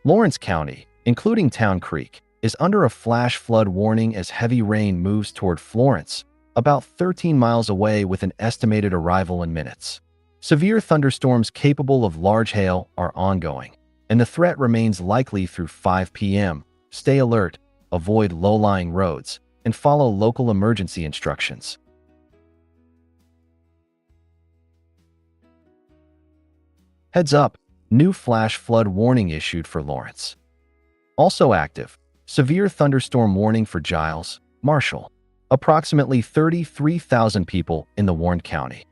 Lawrence County, including Town Creek, is under a flash flood warning as heavy rain moves toward Florence, about 13 miles away with an estimated arrival in minutes. Severe thunderstorms capable of large hail are ongoing, and the threat remains likely through 5 p.m. Stay alert, avoid low-lying roads, and follow local emergency instructions. Heads up, new flash flood warning issued for Lawrence. Also active, severe thunderstorm warning for Giles, Marshall. Approximately 33,000 people in the Warren County.